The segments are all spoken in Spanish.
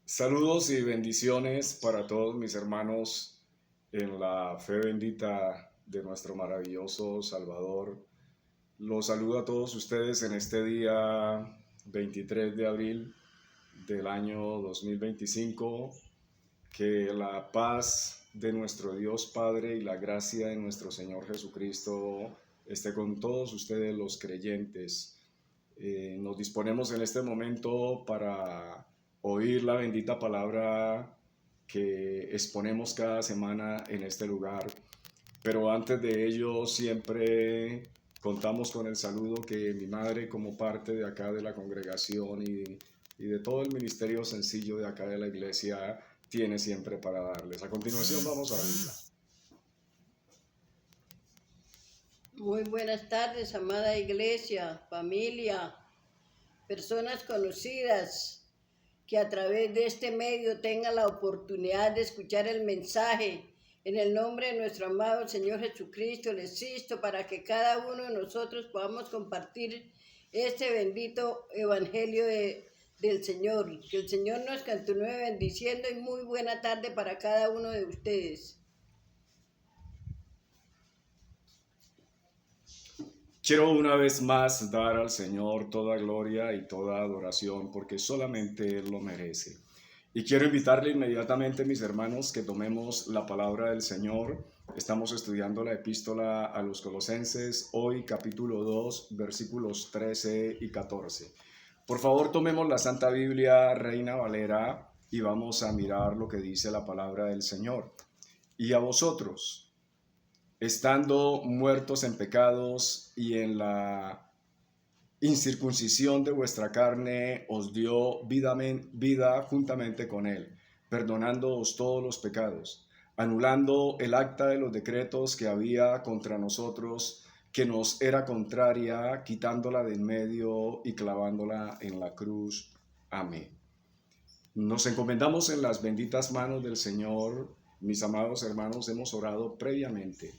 Saludos y bendiciones para todos mis hermanos en la fe bendita de nuestro maravilloso Salvador. Los saludo a todos ustedes en este día 23 de abril del año 2025. Que la paz de nuestro Dios Padre y la gracia de nuestro Señor Jesucristo esté con todos ustedes los creyentes. Nos disponemos en este momento para oír la bendita palabra que exponemos cada semana en este lugar. Pero antes de ello, siempre contamos con el saludo que mi madre, como parte de acá de la congregación y de todo el ministerio sencillo de acá de la iglesia, tiene siempre para darles. A continuación vamos a oírla. Muy buenas tardes, amada iglesia, familia, personas conocidas que a través de este medio tengan la oportunidad de escuchar el mensaje. En el nombre de nuestro amado Señor Jesucristo les insto para que cada uno de nosotros podamos compartir este bendito evangelio del Señor. Que el Señor nos continúe bendiciendo y muy buena tarde para cada uno de ustedes. Quiero una vez más dar al Señor toda gloria y toda adoración porque solamente Él lo merece. Y quiero invitarle inmediatamente, mis hermanos, que tomemos la palabra del Señor. Estamos estudiando la epístola a los Colosenses, hoy capítulo 2, versículos 13 y 14. Por favor, tomemos la Santa Biblia Reina Valera y vamos a mirar lo que dice la palabra del Señor. Y a vosotros, estando muertos en pecados y en la incircuncisión de vuestra carne, os dio vida juntamente con él, perdonándoos todos los pecados, anulando el acta de los decretos que había contra nosotros, que nos era contraria, quitándola de en medio y clavándola en la cruz. Amén. Nos encomendamos en las benditas manos del Señor. Mis amados hermanos, hemos orado previamente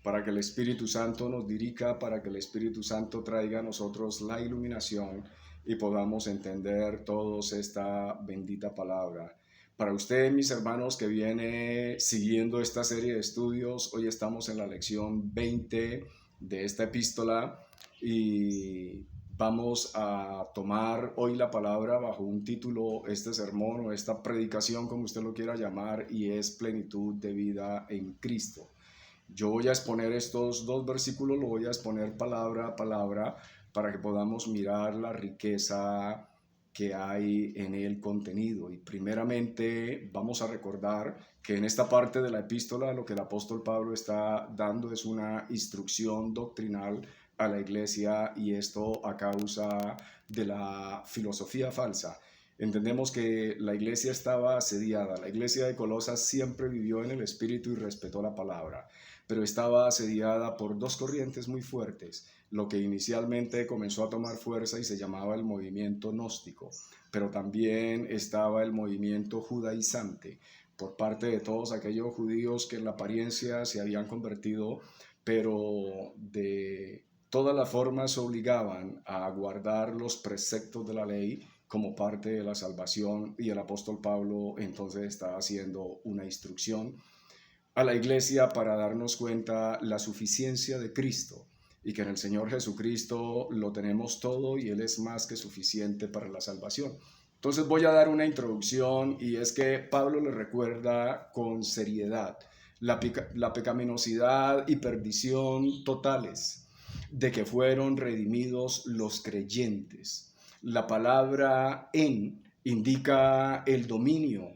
para que el Espíritu Santo nos dirija, para que el Espíritu Santo traiga a nosotros la iluminación y podamos entender todos esta bendita palabra. Para ustedes, mis hermanos, que viene siguiendo esta serie de estudios, hoy estamos en la lección 20 de esta epístola y vamos a tomar hoy la palabra bajo un título, este sermón o esta predicación, como usted lo quiera llamar, y es plenitud de vida en Cristo. Yo voy a exponer estos dos versículos, lo voy a exponer palabra a palabra para que podamos mirar la riqueza que hay en el contenido. Y primeramente vamos a recordar que en esta parte de la epístola lo que el apóstol Pablo está dando es una instrucción doctrinal a la iglesia, y esto a causa de la filosofía falsa. Entendemos que la iglesia estaba asediada. La iglesia de Colosas siempre vivió en el espíritu y respetó la palabra, pero estaba asediada por dos corrientes muy fuertes, lo que inicialmente comenzó a tomar fuerza y se llamaba el movimiento gnóstico, pero también estaba el movimiento judaizante, por parte de todos aquellos judíos que en la apariencia se habían convertido, pero de todas las formas obligaban a guardar los preceptos de la ley como parte de la salvación, y el apóstol Pablo entonces está haciendo una instrucción a la iglesia para darnos cuenta la suficiencia de Cristo y que en el Señor Jesucristo lo tenemos todo y Él es más que suficiente para la salvación. Entonces voy a dar una introducción, y es que Pablo le recuerda con seriedad la pecaminosidad y perdición totales de que fueron redimidos los creyentes. La palabra en indica el dominio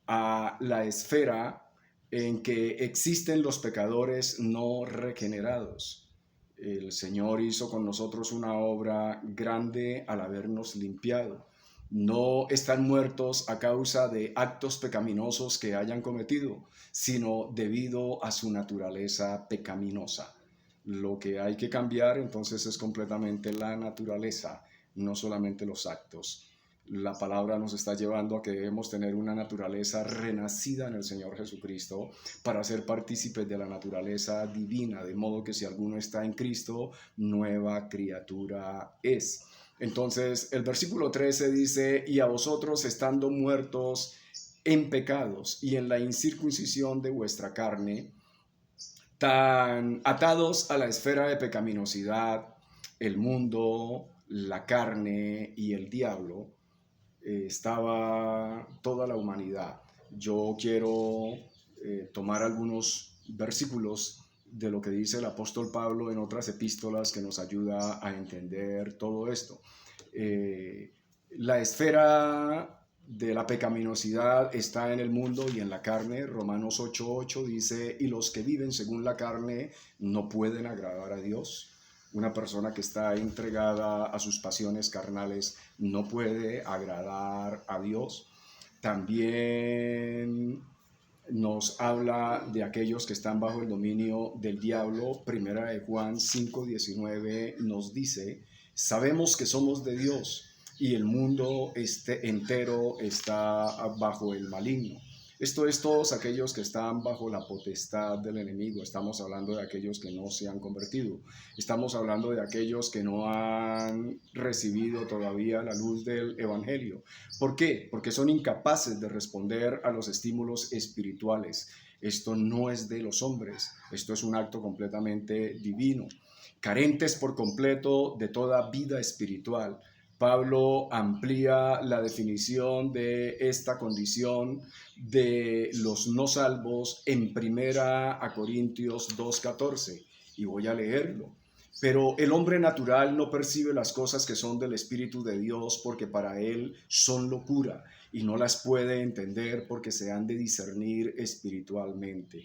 a la esfera en que existen los pecadores no regenerados. El Señor hizo con nosotros una obra grande al habernos limpiado. No están muertos a causa de actos pecaminosos que hayan cometido, sino debido a su naturaleza pecaminosa. Lo que hay que cambiar entonces es completamente la naturaleza, no solamente los actos. La palabra nos está llevando a que debemos tener una naturaleza renacida en el Señor Jesucristo para ser partícipes de la naturaleza divina, de modo que si alguno está en Cristo, nueva criatura es. Entonces, el versículo 13 dice, y a vosotros estando muertos en pecados y en la incircuncisión de vuestra carne, tan atados a la esfera de pecaminosidad, el mundo, la carne y el diablo, estaba toda la humanidad. Yo quiero tomar algunos versículos de lo que dice el apóstol Pablo en otras epístolas que nos ayuda a entender todo esto. La esfera de la pecaminosidad está en el mundo y en la carne. Romanos 8:8 dice, y los que viven según la carne no pueden agradar a Dios. Una persona que está entregada a sus pasiones carnales no puede agradar a Dios. También nos habla de aquellos que están bajo el dominio del diablo. Primera de Juan 5:19 nos dice, sabemos que somos de Dios y el mundo entero está bajo el maligno. Esto es todos aquellos que están bajo la potestad del enemigo. Estamos hablando de aquellos que no se han convertido. Estamos hablando de aquellos que no han recibido todavía la luz del evangelio. ¿Por qué? Porque son incapaces de responder a los estímulos espirituales. Esto no es de los hombres. Esto es un acto completamente divino. Carentes por completo de toda vida espiritual. Pablo amplía la definición de esta condición de los no salvos en 1 Corintios 2:14, y voy a leerlo. Pero el hombre natural no percibe las cosas que son del Espíritu de Dios porque para él son locura y no las puede entender porque se han de discernir espiritualmente.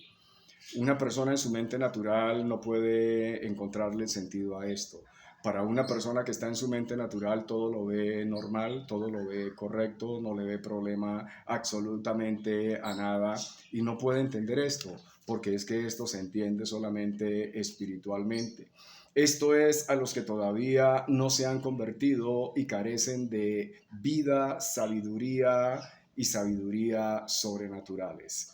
Una persona en su mente natural no puede encontrarle sentido a esto. Para una persona que está en su mente natural, todo lo ve normal, todo lo ve correcto, no le ve problema absolutamente a nada y no puede entender esto, porque es que esto se entiende solamente espiritualmente. Esto es a los que todavía no se han convertido y carecen de vida, sabiduría y sabiduría sobrenaturales.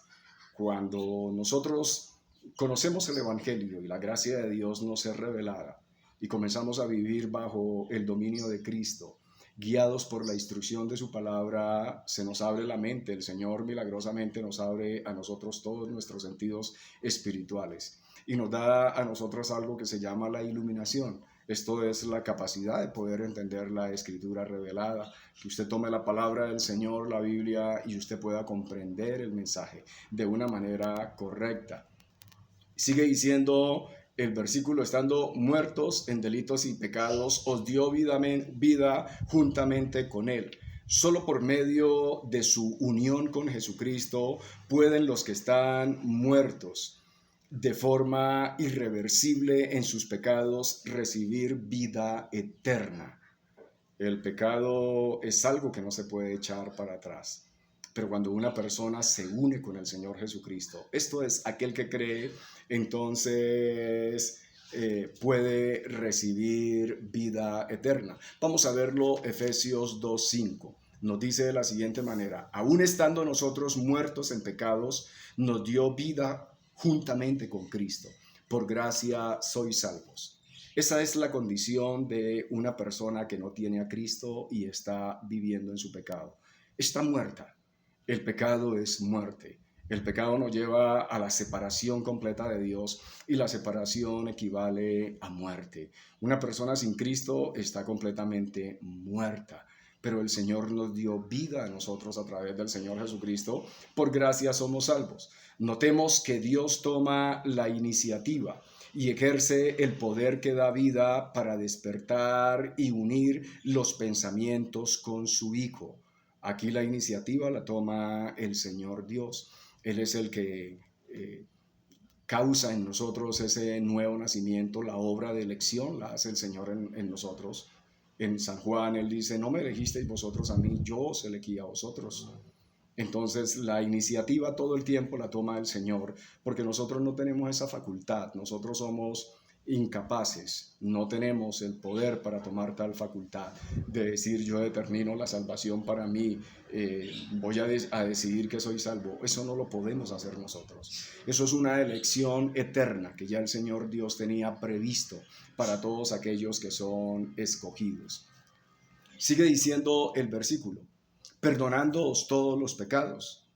Cuando nosotros conocemos el Evangelio y la gracia de Dios nos es revelada y comenzamos a vivir bajo el dominio de Cristo, guiados por la instrucción de su palabra, se nos abre la mente. El Señor milagrosamente nos abre a nosotros todos nuestros sentidos espirituales y nos da a nosotros algo que se llama la iluminación. Esto es la capacidad de poder entender la escritura revelada, que usted tome la palabra del Señor, la Biblia, y usted pueda comprender el mensaje de una manera correcta. Sigue diciendo el versículo, estando muertos en delitos y pecados, os dio vida juntamente con él. Solo por medio de su unión con Jesucristo pueden los que están muertos de forma irreversible en sus pecados recibir vida eterna. El pecado es algo que no se puede echar para atrás. Pero cuando una persona se une con el Señor Jesucristo, esto es aquel que cree, entonces puede recibir vida eterna. Vamos a verlo, Efesios 2:5. Nos dice de la siguiente manera, aún estando nosotros muertos en pecados, nos dio vida juntamente con Cristo. Por gracia sois salvos. Esa es la condición de una persona que no tiene a Cristo y está viviendo en su pecado. Está muerta. El pecado es muerte. El pecado nos lleva a la separación completa de Dios y la separación equivale a muerte. Una persona sin Cristo está completamente muerta, pero el Señor nos dio vida a nosotros a través del Señor Jesucristo. Por gracia somos salvos. Notemos que Dios toma la iniciativa y ejerce el poder que da vida para despertar y unir los pensamientos con su Hijo. Aquí la iniciativa la toma el Señor Dios. Él es el que causa en nosotros ese nuevo nacimiento. La obra de elección la hace el Señor en nosotros. En San Juan Él dice, no me elegisteis vosotros a mí, yo os elegí a vosotros. Entonces la iniciativa todo el tiempo la toma el Señor, porque nosotros no tenemos esa facultad, nosotros somos incapaces, no tenemos el poder para tomar tal facultad de decir yo determino la salvación para mí, voy a decidir que soy salvo. Eso no lo podemos hacer nosotros. Eso es una elección eterna que ya el Señor Dios tenía previsto para todos aquellos que son escogidos. Sigue diciendo el versículo, perdonándoos todos los pecados.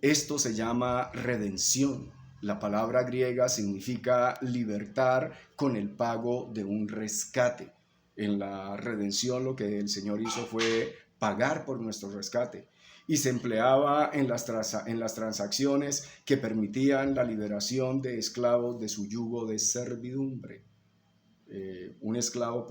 Esto se llama redención. La palabra griega significa libertar con el pago de un rescate. En la redención lo que el Señor hizo fue pagar por nuestro rescate y se empleaba en las transacciones que permitían la liberación de esclavos de su yugo de servidumbre. Un esclavo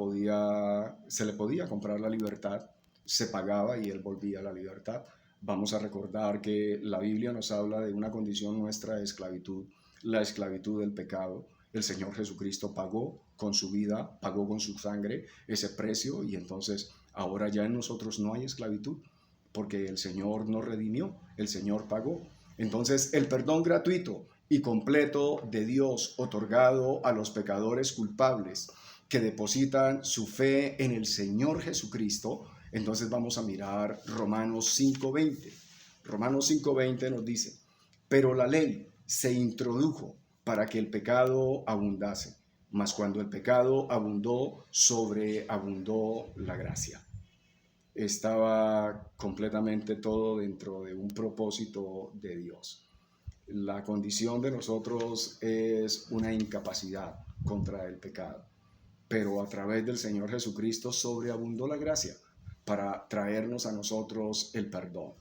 se le podía comprar la libertad, se pagaba y él volvía a la libertad. Vamos a recordar que la Biblia nos habla de una condición nuestra de esclavitud, la esclavitud del pecado. El Señor Jesucristo pagó con su vida, pagó con su sangre ese precio y entonces ahora ya en nosotros no hay esclavitud porque el Señor nos redimió, el Señor pagó. Entonces el perdón gratuito y completo de Dios otorgado a los pecadores culpables que depositan su fe en el Señor Jesucristo. Entonces vamos a mirar Romanos 5:20. Romanos 5:20 nos dice, pero la ley se introdujo para que el pecado abundase, mas cuando el pecado abundó, sobreabundó la gracia. Estaba completamente todo dentro de un propósito de Dios. La condición de nosotros es una incapacidad contra el pecado, pero a través del Señor Jesucristo sobreabundó la gracia para traernos a nosotros el perdón.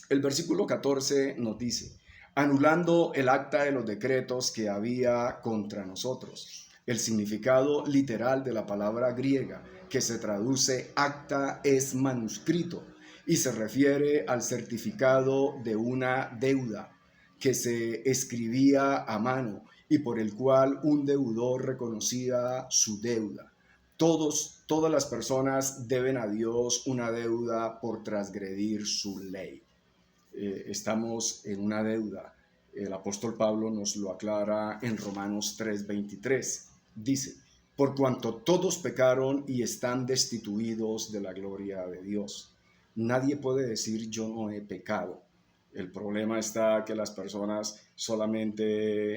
El versículo 14 nos dice, anulando el acta de los decretos que había contra nosotros. El significado literal de la palabra griega que se traduce acta es manuscrito y se refiere al certificado de una deuda que se escribía a mano y por el cual un deudor reconocía su deuda. Todas las personas deben a Dios una deuda por transgredir su ley. Estamos en una deuda. El apóstol Pablo nos lo aclara en Romanos 3:23. Dice, por cuanto todos pecaron y están destituidos de la gloria de Dios. Nadie puede decir yo no he pecado. El problema está que las personas solamente